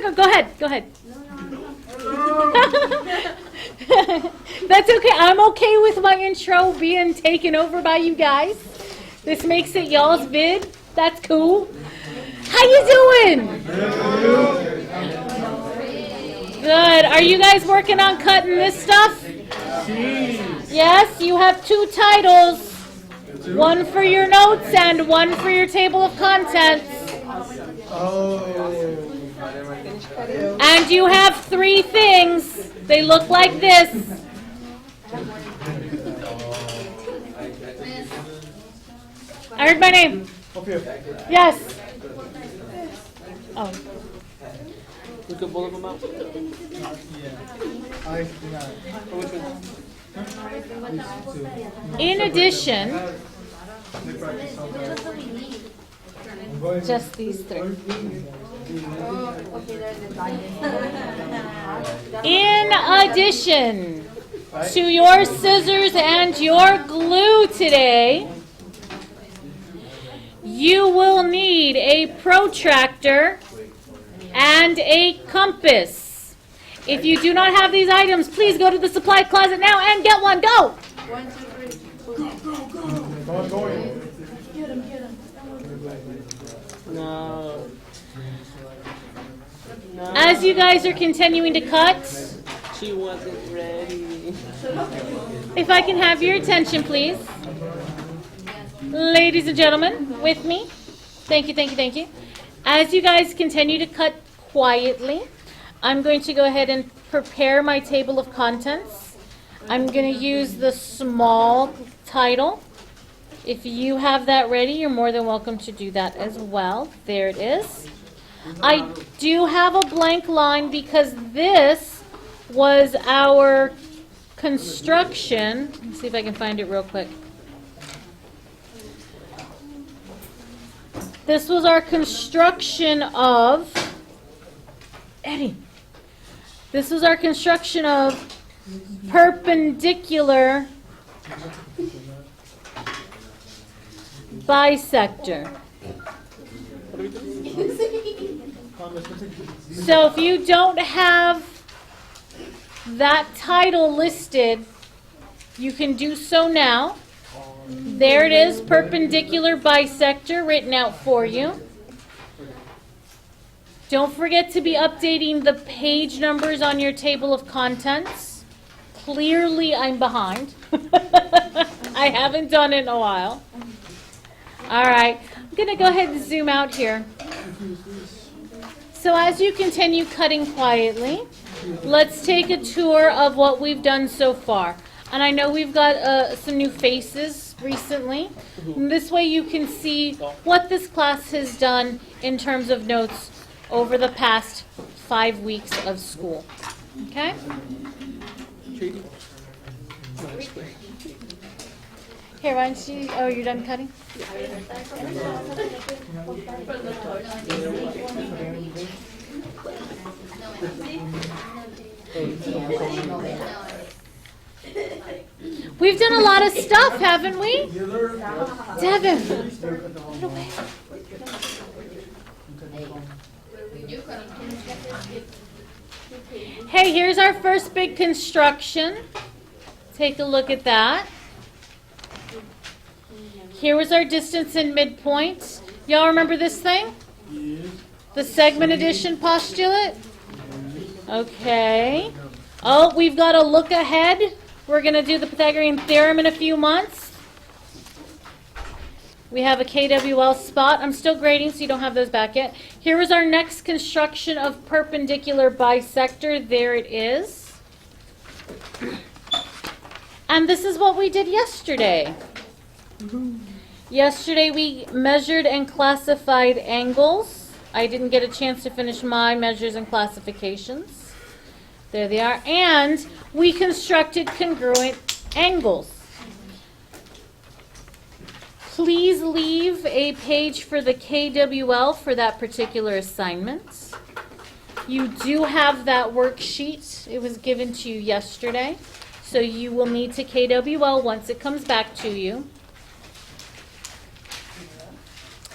okay. Go ahead. Go ahead. That's okay. I'm okay with my intro being taken over by you guys. This makes it y'all's vid. That's cool. How you doing? Good. Are you guys working on cutting this stuff? Yes, you have 2 titles. One for your notes and one for your table of contents. And you have 3 things. They look like this. I heard my name. Yes. Oh. We could bullet them out. In addition, just these 3. In addition to your scissors and your glue today, you will need a protractor and a compass. If you do not have these items, please go to the supply closet now and get one. Go! 1, 2, 3. Go. Get him. No. As you guys are continuing to cut, She wasn't ready. if I can have your attention, please. Ladies and gentlemen, with me. Thank you. As you guys continue to cut quietly, I'm going to go ahead and prepare my table of contents. I'm going to use the small title. If you have that ready, you're more than welcome to do that as well. There it is. I do have a blank line because this was our construction. Let's see if I can find it real quick. This was our construction of, Eddie, this was our construction of perpendicular bisector. So if you don't have that title listed, you can do so now. There it is, perpendicular bisector, written out for you. Don't forget to be updating the page numbers on your table of contents. Clearly, I'm behind. I haven't done it in a while. All right, I'm going to go ahead and zoom out here. So as you continue cutting quietly, let's take a tour of what we've done so far. And I know we've got some new faces recently. And this way you can see what this class has done in terms of notes over the past 5 weeks of school. Okay? Here, why don't you, oh, you're done cutting? We've done a lot of stuff, haven't we? Devin, get away. Hey, here's our first big construction. Take a look at that. Here was our distance and midpoint. Y'all remember this thing? The segment addition postulate? Okay. Oh, we've got to look ahead. We're going to do the Pythagorean theorem in a few months. We have a KWL spot. I'm still grading, so you don't have those back yet. Here is our next construction of perpendicular bisector. There it is. And this is what we did yesterday. Yesterday we measured and classified angles. I didn't get a chance to finish my measures and classifications. There they are. And we constructed congruent angles. Please leave a page for the KWL for that particular assignment. You do have that worksheet. It was given to you yesterday. So you will need to KWL once it comes back to you.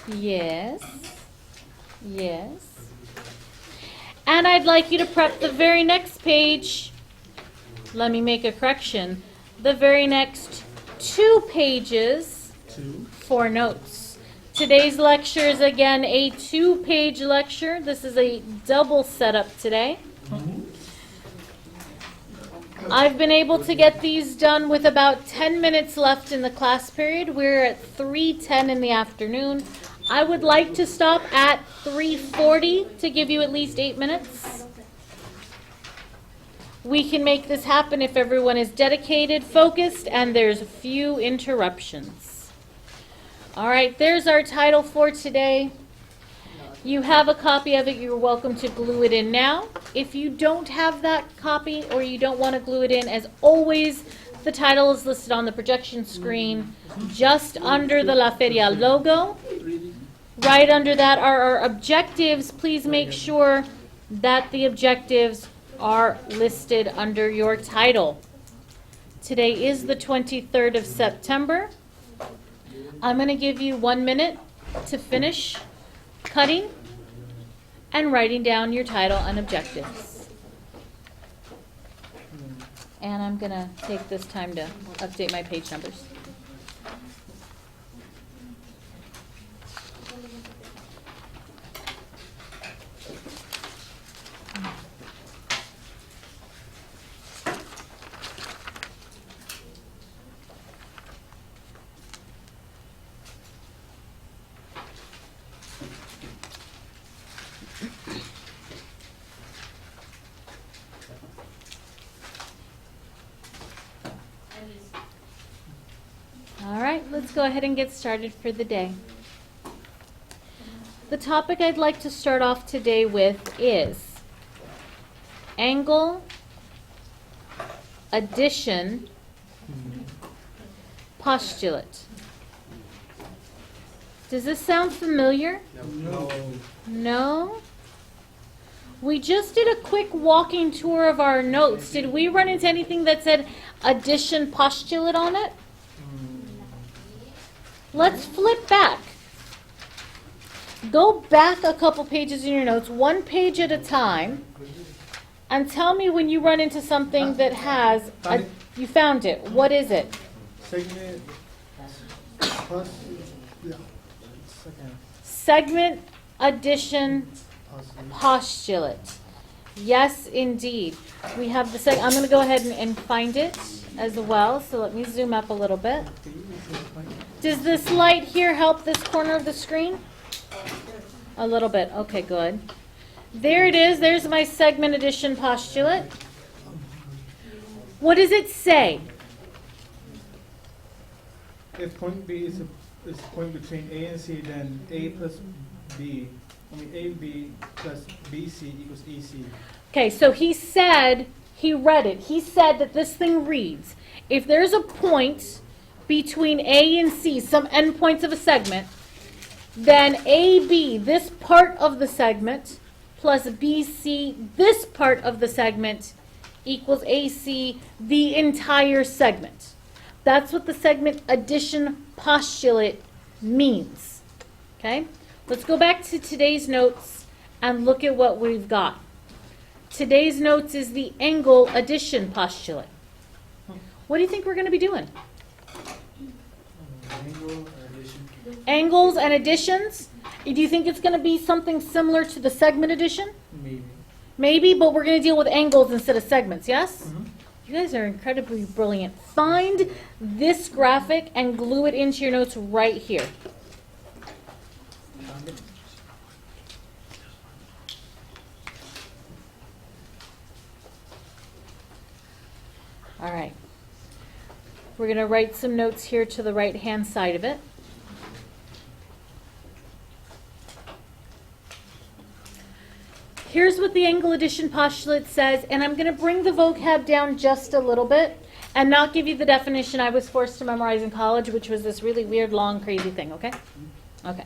Yes. Yes. And I'd like you to prep the very next page. Let me make a correction. The very next 2 pages for notes. Today's lecture is again a 2-page lecture. This is a double setup today. I've been able to get these done with about 10 minutes left in the class period. We're at 3:10 in the afternoon. I would like to stop at 3:40 to give you at least 8 minutes. We can make this happen if everyone is dedicated, focused, and there's few interruptions. All right, there's our title for today. You have a copy of it. You're welcome to glue it in now. If you don't have that copy or you don't want to glue it in, as always, the title is listed on the projection screen just under the La Feria logo. Right under that are our objectives. Please make sure that the objectives are listed under your title. Today is the 23rd of September. I'm going to give you 1 minute to finish cutting and writing down your title and objectives. And I'm going to take this time to update my page numbers. All right, let's go ahead and get started for the day. The topic I'd like to start off today with is angle addition postulate. Does this sound familiar? No. No? We just did a quick walking tour of our notes. Did we run into anything that said addition postulate on it? Let's flip back. Go back a couple pages in your notes, 1 page at a time, and tell me when you run into something that has, you found it. What is it? Segment plus, yeah. Second. Segment addition postulate. Yes, indeed. We have the I'm going to go ahead and find it as well. So let me zoom up a little bit. Does this light here help this corner of the screen? A little bit. Okay, good. There it is. There's my segment addition postulate. What does it say? If point B is a point between A and C, then A plus B, AB plus BC equals EC. Okay, so he read it. He said that this thing reads, if there's a point between A and C, some endpoints of a segment, then AB, this part of the segment, plus BC, this part of the segment, equals AC, the entire segment. That's what the segment addition postulate means. Okay? Let's go back to today's notes and look at what we've got. Today's notes is the angle addition postulate. What do you think we're going to be doing? Angles and additions? Do you think it's going to be something similar to the segment addition? Maybe. Maybe, but we're going to deal with angles instead of segments, yes? You guys are incredibly brilliant. Find this graphic and glue it into your notes right here. All right. We're going to write some notes here to the right-hand side of it. Here's what the angle addition postulate says, and I'm going to bring the vocab down just a little bit and not give you the definition I was forced to memorize in college, which was this really weird, long, crazy thing, okay? Okay.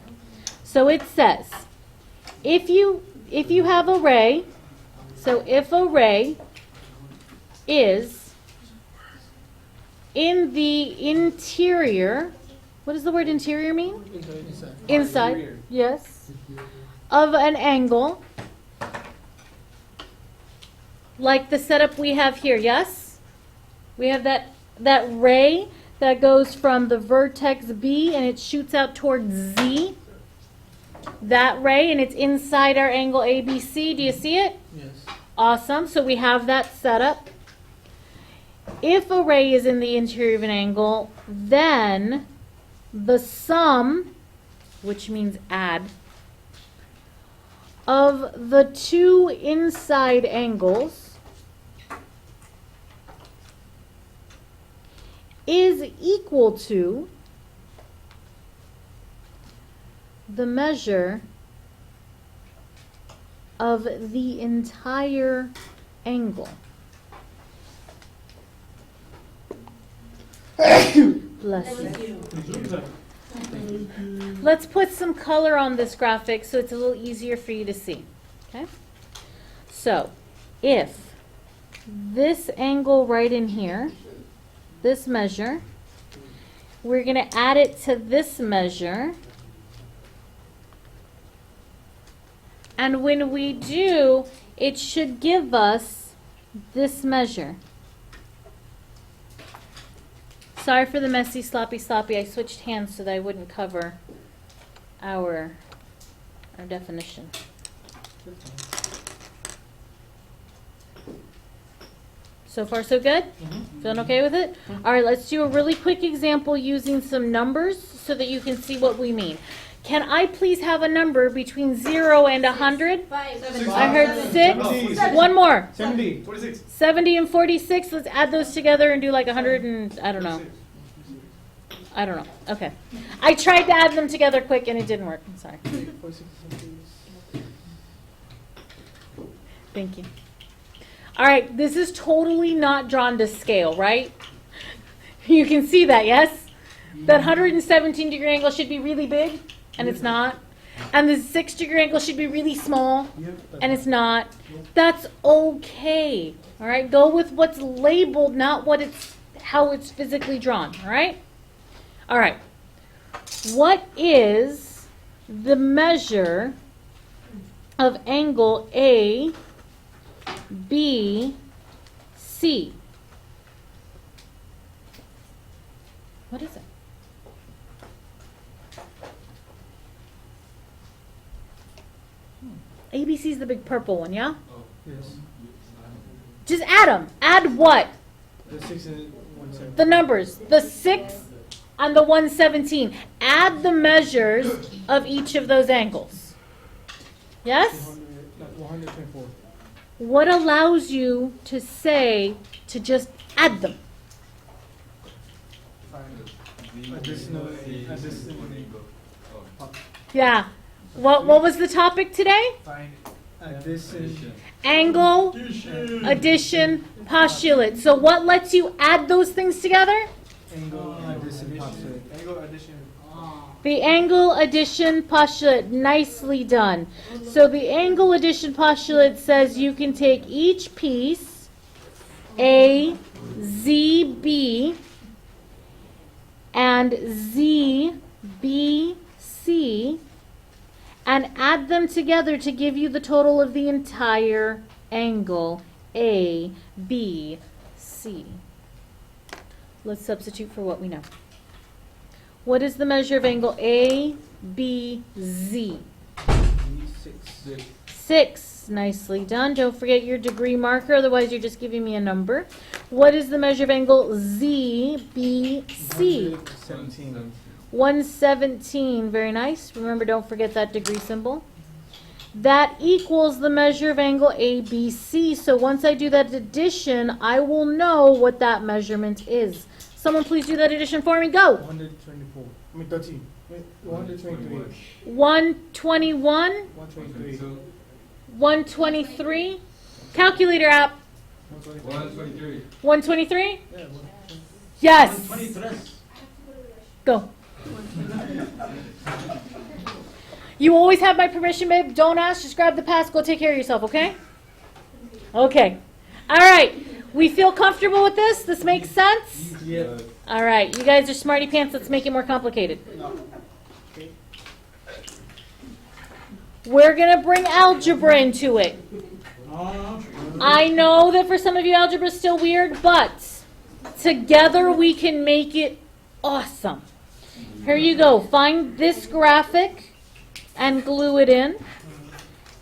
So it says, if you have a ray, so if a ray is in the interior, what does the word interior mean? Inside, yes, of an angle like the setup we have here, yes? We have that ray that goes from the vertex B and it shoots out towards Z. That ray, and it's inside our angle ABC. Do you see it? Yes. Awesome. So we have that setup. If a ray is in the interior of an angle, then the sum, which means add, of the two inside angles is equal to the measure of the entire angle. Bless you. Let's put some color on this graphic so it's a little easier for you to see. Okay? So, if this angle right in here, this measure, we're going to add it to this measure. And when we do, it should give us this measure. Sorry for the messy, sloppy. I switched hands so that I wouldn't cover our definition. So far, so good? Feeling okay with it? All right, let's do a really quick example using some numbers so that you can see what we mean. Can I please have a number between 0 and 100? I heard 6. One more. 70. 46. 70 and 46. Let's add those together and do like 100 and I don't know. Okay. I tried to add them together quick and it didn't work. I'm sorry. 46. Thank you. All right, this is totally not drawn to scale, right? You can see that, yes? That 117-degree angle should be really big, and it's not. And the 6-degree angle should be really small, and it's not. That's okay. All right, go with what's labeled, not how it's physically drawn. All right. All right. What is the measure of angle A, B, C? What is it? ABC is the big purple one, yeah? Yes. Just add them. Add what? The 6 and 170. The numbers. The 6 and the 117. Add the measures of each of those angles. Yes? 124. What allows you to say to just add them? Additional. Yeah. What was the topic today? Addition. Angle, addition, postulate. So what lets you add those things together? Angle addition postulate. Angle addition. The angle addition postulate. Nicely done. So the angle addition postulate says you can take each piece, A, Z, B, and Z, B, C, and add them together to give you the total of the entire angle A, B, C. Let's substitute for what we know. What is the measure of angle A, B, Z? 6. 6. Nicely done. Don't forget your degree marker, otherwise you're just giving me a number. What is the measure of angle Z, B, C? 17. 117. Very nice. Remember, don't forget that degree symbol. That equals the measure of angle ABC. So once I do that addition, I will know what that measurement is. Someone please do that addition for me. Go. 124. I mean 13. 123. 121. 123. 123. Calculator app. 123. 123? Yeah. Yes. Go. You always have my permission, babe. Don't ask. Just grab the pass. Go take care of yourself, okay? Okay. All right. We feel comfortable with this? This makes sense? Yeah. All right. You guys are smarty pants. Let's make it more complicated. We're going to bring algebra into it. I know that for some of you algebra is still weird, but together we can make it awesome. Here you go. Find this graphic and glue it in.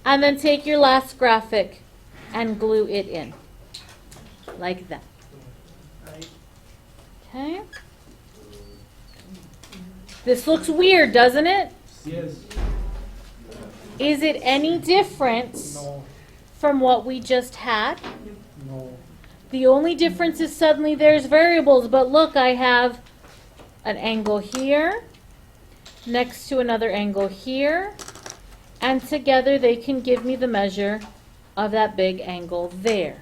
And then take your last graphic and glue it in. Like that. Okay. This looks weird, doesn't it? Yes. Is it any different No. from what we just had? No. The only difference is suddenly there's variables, but look, I have an angle here next to another angle here, and together they can give me the measure of that big angle there.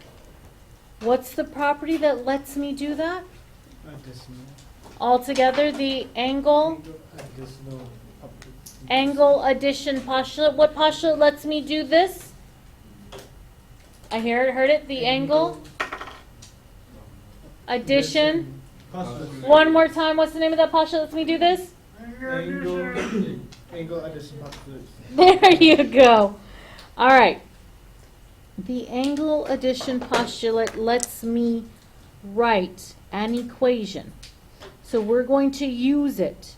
What's the property that lets me do that? Additional. Altogether, the angle Additional. angle addition postulate. What postulate lets me do this? I heard it. The angle addition. Postulate. One more time. What's the name of that postulate that lets me do this? Angle addition postulate. There you go. All right. The angle addition postulate lets me write an equation. So we're going to use it.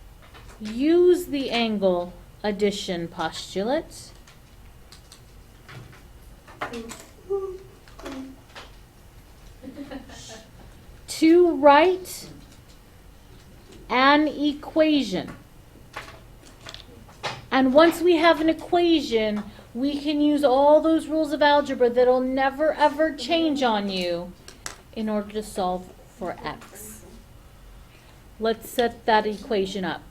Use the angle addition postulate. To write an equation. And once we have an equation, we can use all those rules of algebra that'll never ever change on you in order to solve for x. Let's set that equation up.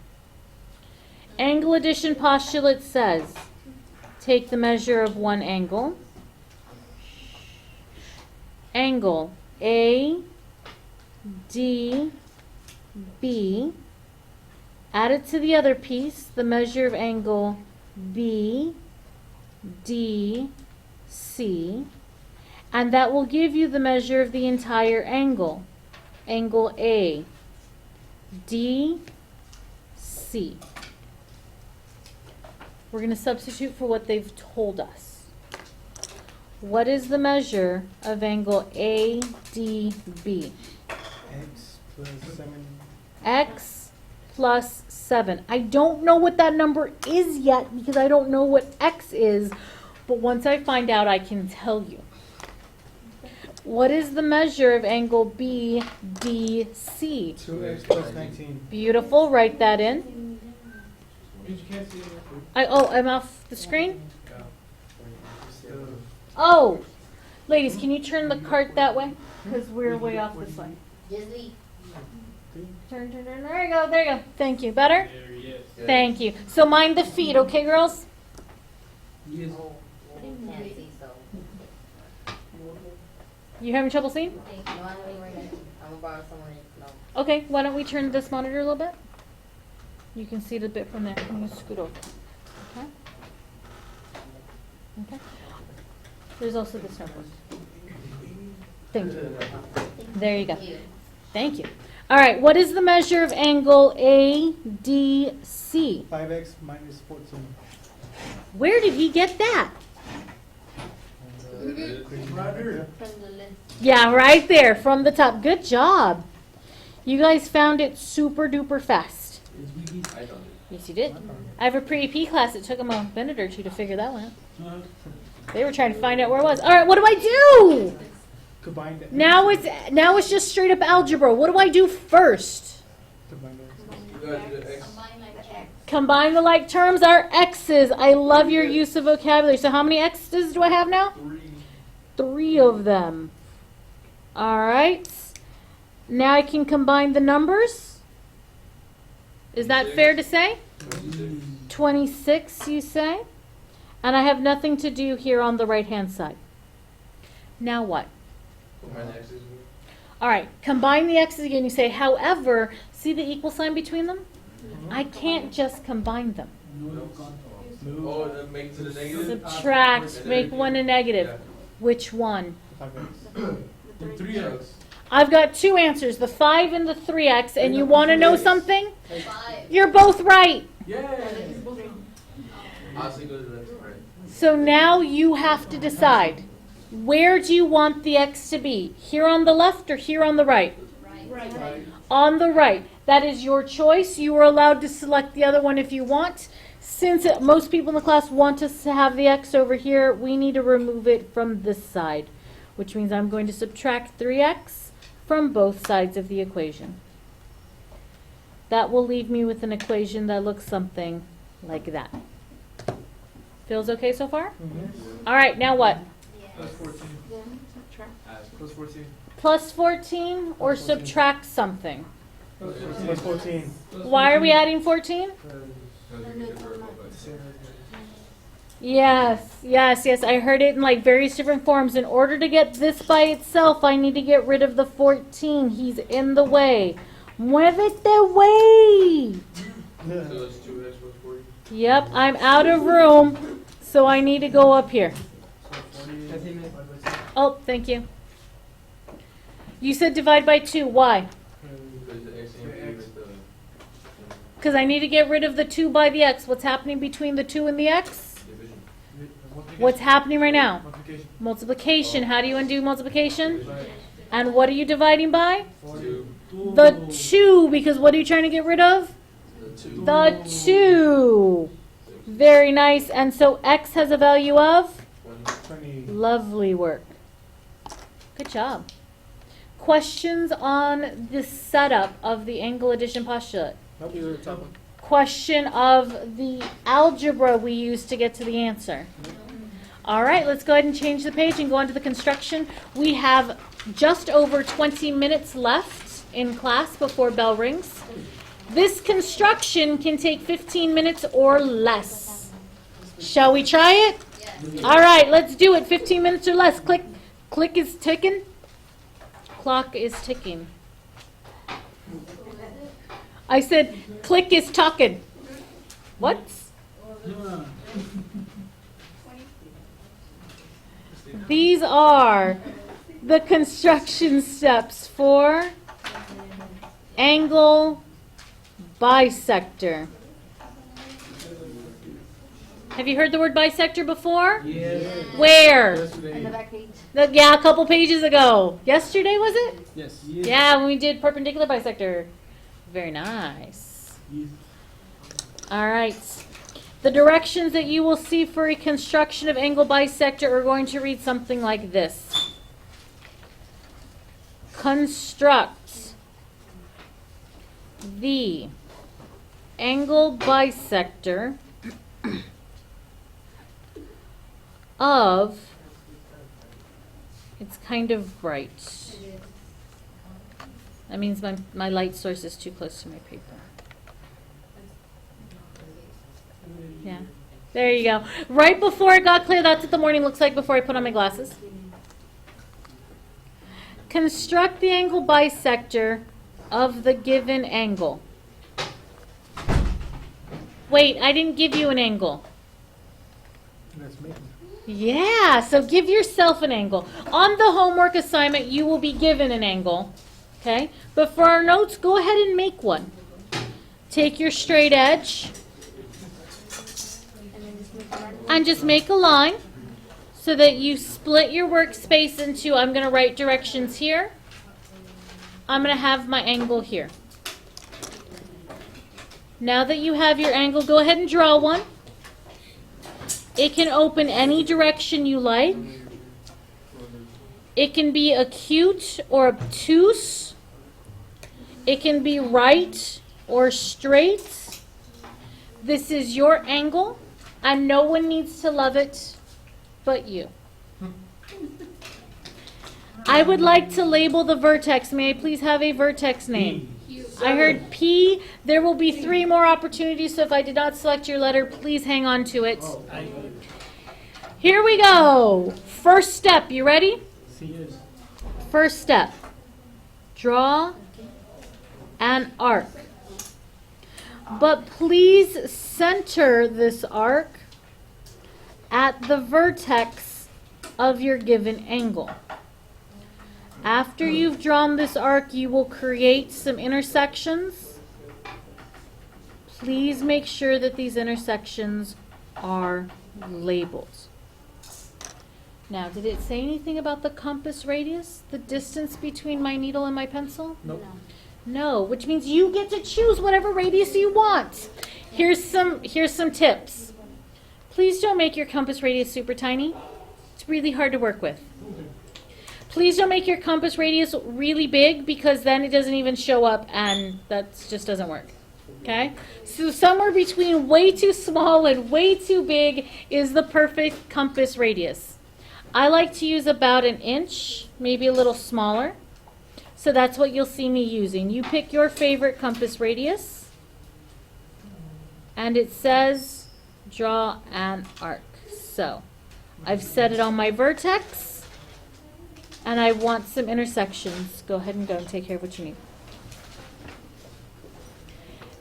Angle addition postulate says, take the measure of one angle. Angle A, D, B. Add it to the other piece, the measure of angle B, D, C. And that will give you the measure of the entire angle. Angle A, D, C. We're going to substitute for what they've told us. What is the measure of angle ADB? X plus 7. X plus 7. I don't know what that number is yet because I don't know what X is, but once I find out, I can tell you. What is the measure of angle BDC? 2x plus 19. Beautiful. Write that in. I'm off the screen? Oh, ladies, can you turn the cart that way? Because we're way off this way. Turn. There you go. There you go. Thank you. Better? Thank you. So mind the feet, okay, girls? Yes. You having trouble seeing? Okay, why don't we turn this monitor a little bit? You can see it a bit from there. I'm going to scoot over. Okay? Okay. There's also this number. Thank you. There you go. Thank you. All right, what is the measure of angle ADC? 5x minus 14. Where did he get that? Yeah, right there from the top. Good job. You guys found it super duper fast. Yes, you did. I have a pre-AP class. It took them a minute or two to figure that one out. They were trying to find out where it was. All right, what do I do? Combine the Now it's just straight up algebra. What do I do first? Combine the Combine the like terms are x's. I love your use of vocabulary. So how many x's do I have now? 3 of them. All right. Now I can combine the numbers. Is that fair to say? 26, you say? And I have nothing to do here on the right-hand side. Now what? All right, combine the x's again. You say, however, see the equal sign between them? I can't just combine them. Make to the negative. Subtract, make one a negative. Which one? 5x. 3x. I've got 2 answers, the 5 and the 3x, and you want to know something? You're both right. I'll say go to the next part. So now you have to decide. Where do you want the x to be? Here on the left or here on the right? Right. On the right. That is your choice. You are allowed to select the other one if you want. Since most people in the class want us to have the x over here, we need to remove it from this side, which means I'm going to subtract 3x from both sides of the equation. That will leave me with an equation that looks something like that. Feels okay so far? Mm-hmm. All right, now what? Plus 14. Plus 14. Plus 14 or subtract something? Plus 14. Why are we adding 14? Yes, yes, yes. I heard it in like various different forms. In order to get this by itself, I need to get rid of the 14. He's in the way. Muévete way. Yeah. Yep, I'm out of room, so I need to go up here. Oh, thank you. You said divide by 2. Why? Because I need to get rid of the 2 by the x. What's happening between the 2 and the x? What's happening right now? Multiplication. Multiplication. How do you undo multiplication? And what are you dividing by? 2. The 2, because what are you trying to get rid of? The 2. Very nice. And so x has a value of? 20. Lovely work. Good job. Questions on the setup of the angle addition postulate? Question of the algebra we used to get to the answer. All right, let's go ahead and change the page and go on to the construction. We have just over 20 minutes left in class before bell rings. This construction can take 15 minutes or less. Shall we try it? All right, let's do it. 15 minutes or less. Click is ticking. Clock is ticking. I said, click is talking. What? These are the construction steps for angle bisector. Have you heard the word bisector before? Yes. Where? Yesterday. Yeah, a couple pages ago. Yesterday, was it? Yes. Yeah, when we did perpendicular bisector. Very nice. All right. The directions that you will see for a construction of angle bisector are going to read something like this. Construct the angle bisector of, it's kind of bright. That means my light source is too close to my paper. Yeah. There you go. Right before it got clear, that's what the morning looks like before I put on my glasses. Construct the angle bisector of the given angle. Wait, I didn't give you an angle. Let's make it. Yeah, so give yourself an angle. On the homework assignment, you will be given an angle. Okay? But for our notes, go ahead and make one. Take your straight edge and just make a line so that you split your workspace into, I'm going to write directions here. I'm going to have my angle here. Now that you have your angle, go ahead and draw one. It can open any direction you like. It can be acute or obtuse. It can be right or straight. This is your angle, and no one needs to love it but you. I would like to label the vertex. May I please have a vertex name? I heard P. There will be 3 more opportunities, so if I did not select your letter, please hang on to it. Here we go. First step. You ready? First step. Draw an arc. But please center this arc at the vertex of your given angle. After you've drawn this arc, you will create some intersections. Please make sure that these intersections are labeled. Now, did it say anything about the compass radius? The distance between my needle and my pencil? Nope. No, which means you get to choose whatever radius you want. Here's some tips. Please don't make your compass radius super tiny. It's really hard to work with. Please don't make your compass radius really big because then it doesn't even show up and that just doesn't work. Okay? So somewhere between way too small and way too big is the perfect compass radius. I like to use about 1 inch, maybe a little smaller. So that's what you'll see me using. You pick your favorite compass radius. And it says draw an arc. So I've set it on my vertex. And I want some intersections. Go ahead and go and take care of what you need.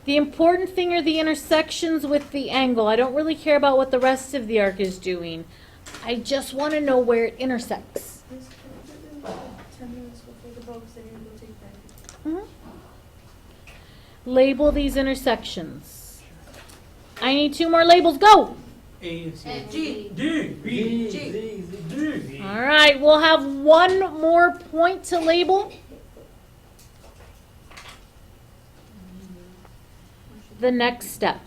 The important thing are the intersections with the angle. I don't really care about what the rest of the arc is doing. I just want to know where it intersects. 10 minutes before the box, then you go take that. Label these intersections. I need 2 more labels. Go! A and C. G. D. B. G. D. All right, we'll have 1 more point to label. The next step.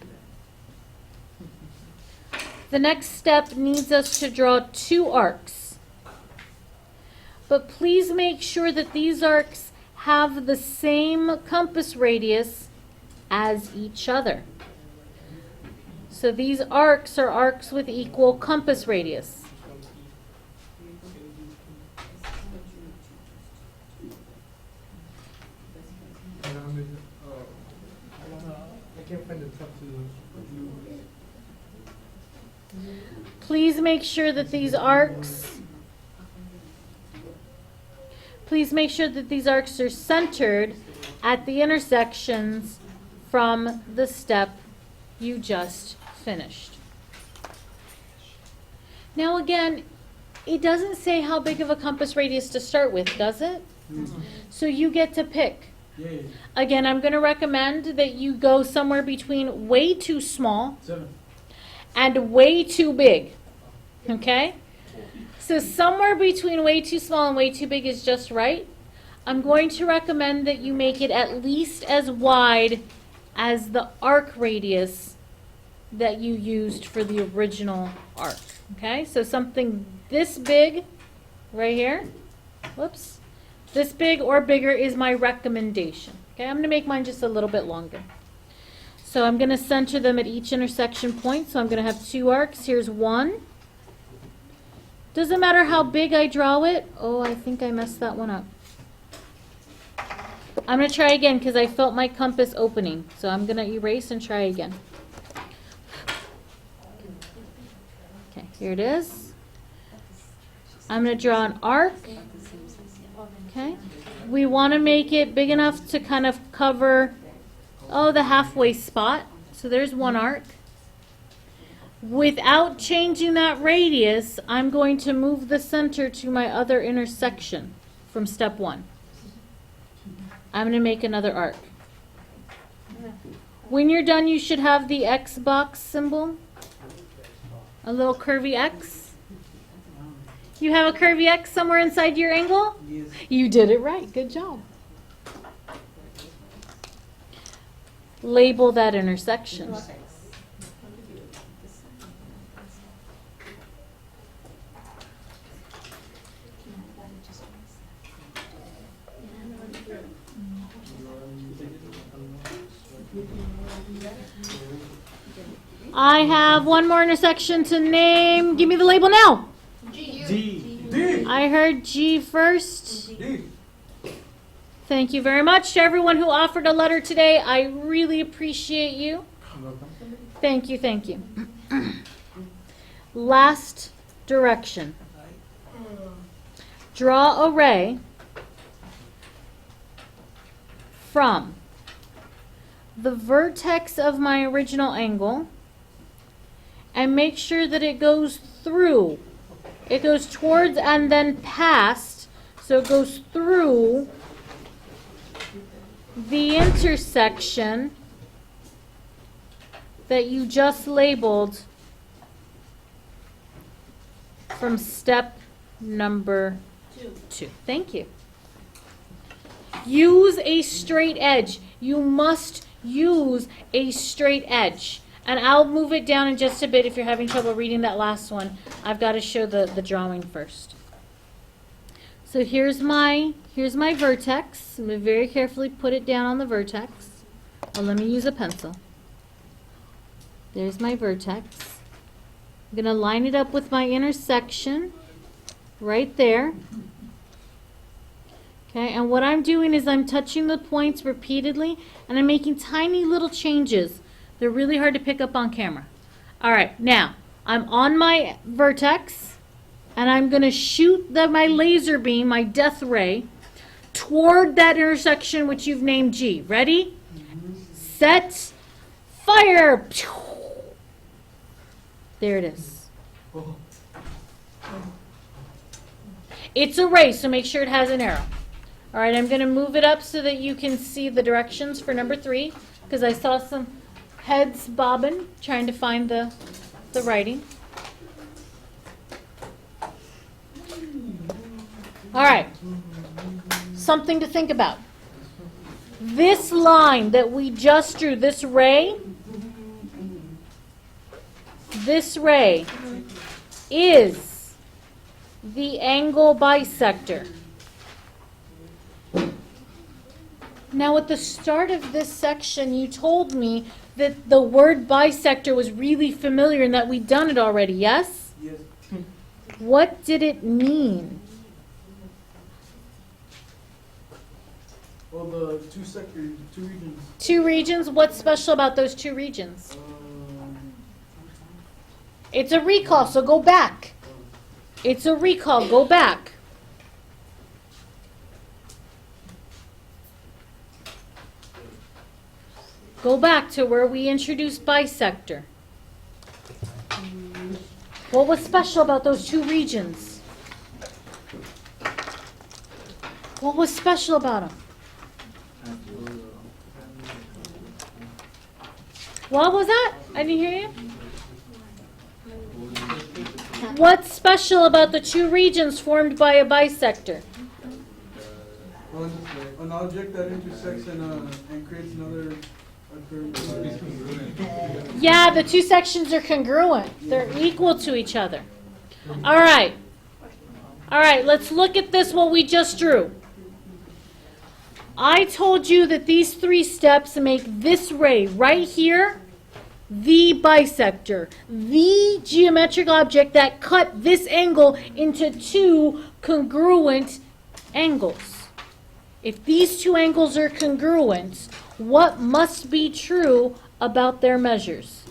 The next step needs us to draw 2 arcs. But please make sure that these arcs have the same compass radius as each other. So these arcs are arcs with equal compass radius. I can't find the top to Please make sure that these arcs are centered at the intersections from the step you just finished. Now again, it doesn't say how big of a compass radius to start with, does it? So you get to pick. Yeah. Again, I'm going to recommend that you go somewhere between way too small 7. and way too big. Okay? So somewhere between way too small and way too big is just right. I'm going to recommend that you make it at least as wide as the arc radius that you used for the original arc. Okay? So something this big right here. Whoops. This big or bigger is my recommendation. Okay? I'm going to make mine just a little bit longer. So I'm going to center them at each intersection point. So I'm going to have 2 arcs. Here's 1. Doesn't matter how big I draw it. Oh, I think I messed that one up. I'm going to try again because I felt my compass opening. So I'm going to erase and try again. Okay, here it is. I'm going to draw an arc. Okay. We want to make it big enough to kind of cover, the halfway spot. So there's 1 arc. Without changing that radius, I'm going to move the center to my other intersection from step 1. I'm going to make another arc. When you're done, you should have the X box symbol. A little curvy X. You have a curvy X somewhere inside your angle? Yes. You did it right. Good job. Label that intersection. I have 1 more intersection to name. Give me the label now. D. D. I heard G first. D. Thank you very much to everyone who offered a letter today. I really appreciate you. Thank you, thank you. Last direction. Draw a ray from the vertex of my original angle and make sure that it goes through. It goes towards and then past, so it goes through the intersection that you just labeled from step number 2. Thank you. Use a straight edge. You must use a straight edge. And I'll move it down in just a bit if you're having trouble reading that last one. I've got to show the drawing first. So here's my vertex. I'm going to very carefully put it down on the vertex. Oh, let me use a pencil. There's my vertex. I'm going to line it up with my intersection right there. Okay, and what I'm doing is I'm touching the points repeatedly and I'm making tiny little changes. They're really hard to pick up on camera. All right, now I'm on my vertex and I'm going to shoot my laser beam, my death ray, toward that intersection which you've named G. Ready? Set, fire! There it is. It's a ray, so make sure it has an arrow. All right, I'm going to move it up so that you can see the directions for number 3, because I saw some heads bobbing, trying to find the writing. All right, something to think about. This line that we just drew, this ray is the angle bisector. Now at the start of this section, you told me that the word bisector was really familiar and that we'd done it already, yes? Yes. What did it mean? Well, the two sectors, two regions. 2 regions? What's special about those 2 regions? It's a recall, so go back. It's a recall, go back. Go back to where we introduced bisector. What was special about those 2 regions? What was special about them? What was that? I didn't hear you. What's special about the 2 regions formed by a bisector? An object that intersects and creates another. Yeah, the 2 sections are congruent. They're equal to each other. All right. All right, let's look at this, what we just drew. I told you that these 3 steps make this ray right here the bisector, the geometric object that cut this angle into 2 congruent angles. If these 2 angles are congruent, what must be true about their measures?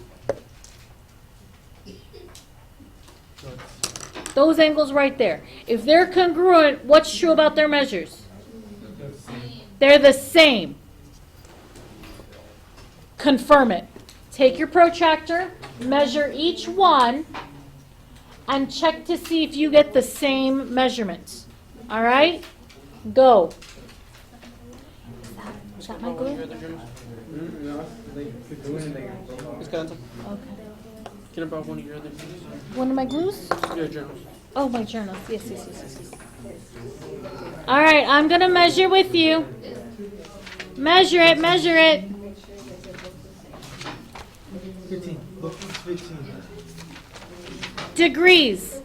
Those angles right there. If they're congruent, what's true about their measures? They're the same. Confirm it. Take your protractor, measure each one, and check to see if you get the same measurements. All right? Go. Is that my glue? Descansa. Okay. Can I borrow one of your other things? One of my glues? Your journals. Oh, my journals. Yes. All right, I'm going to measure with you. Measure it. 15. Look, 15. Degrees.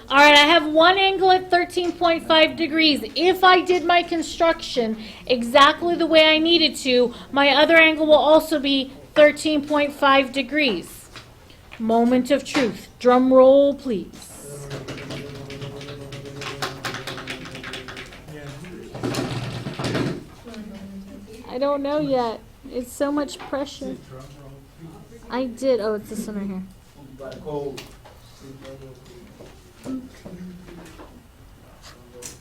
All right, I have one angle at 13.5 degrees. If I did my construction exactly the way I needed to, my other angle will also be 13.5 degrees. Moment of truth. Drum roll, please. I don't know yet. It's so much pressure. I did. Oh, it's this one right here.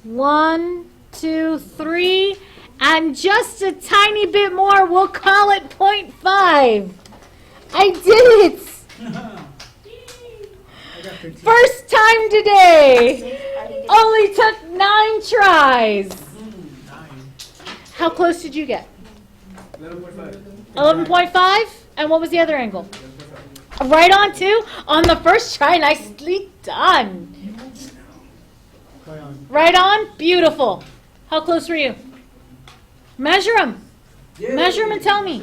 1, 2, 3, and just a tiny bit more. We'll call it 0.5. I did it. First time today. Only took 9 tries. How close did you get? 11.5. 11.5? And what was the other angle? Right on too? On the first try, nicely done. Right on? Beautiful. How close were you? Measure them. Measure them and tell me.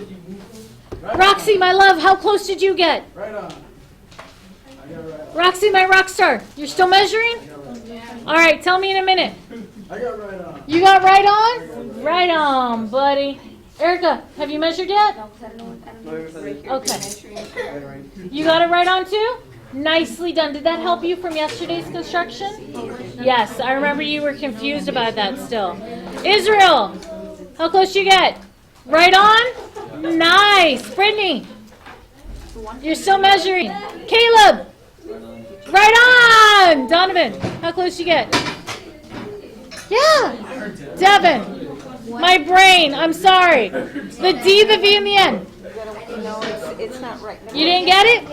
Roxy, my love, how close did you get? Right on. I got right on. Roxy, my rock star, you're still measuring? All right, tell me in a minute. I got right on. You got right on? Right on, buddy. Erica, have you measured yet? No, 'cause I don't know right here. Okay. You got it right on too? Nicely done. Did that help you from yesterday's construction? Yes, I remember you were confused about that still. Israel, how close you get? Right on? Nice. Brittany, you're still measuring. Caleb, right on. Donovan, how close you get? Yeah. Devin, my brain, I'm sorry. The D, the V, and the N. No, it's not right. You didn't get it?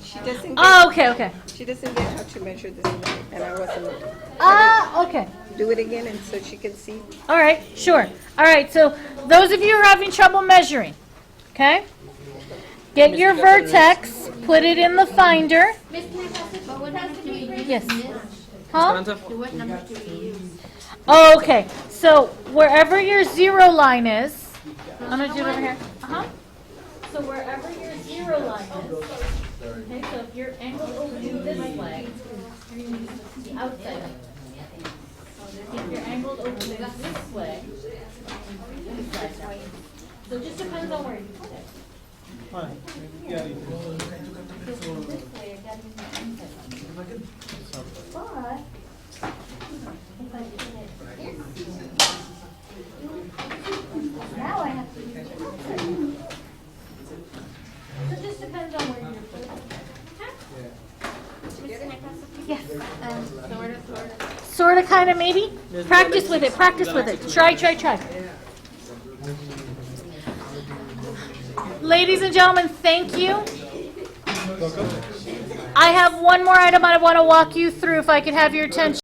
She doesn't get, Oh, okay, okay. she doesn't get how to measure this right, and I wasn't. Okay. Do it again and so she can see. All right, sure. All right, so those of you who are having trouble measuring, okay? Get your vertex, put it in the finder. Miss, can I pass it? But what has to be raised? Yes. Huh? Esperanza? What number do we use? Oh, okay. So wherever your zero line is, I'm gonna do it over here. So wherever your zero line is, okay. So if your angle opens this way, you're gonna use the outside. If your angle opens this way, inside way. So it just depends on where you put it. Fine. Yeah, you can. This way, you're getting the inside. But if I put it now I have to use it outside. So it just depends on where you're putting it. Yes. Sort of, kind of, maybe. Practice with it. Practice with it. Try. Ladies and gentlemen, thank you. I have one more item I want to walk you through if I could have your attention.